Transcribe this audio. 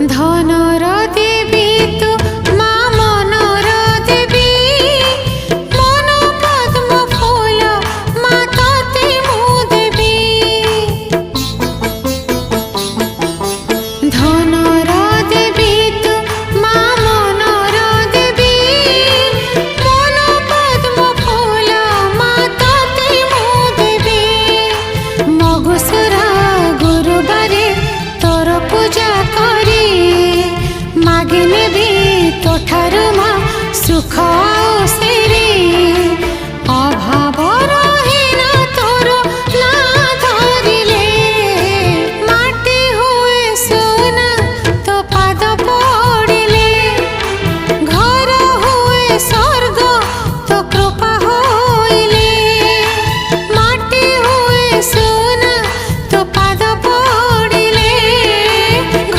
ধনর দেবী তু মা মনর দেবী, মন পদ্ম ফুল মা তোতে মু দেবী। ধনর দেবী তু মা মনর দেবী, মন পদ্ম ফুল মা তোতে মু দেবী। মগুসুরা গুরুবারে তোর পূজা করি, মাগি নেবি তোঠারু মা সুখ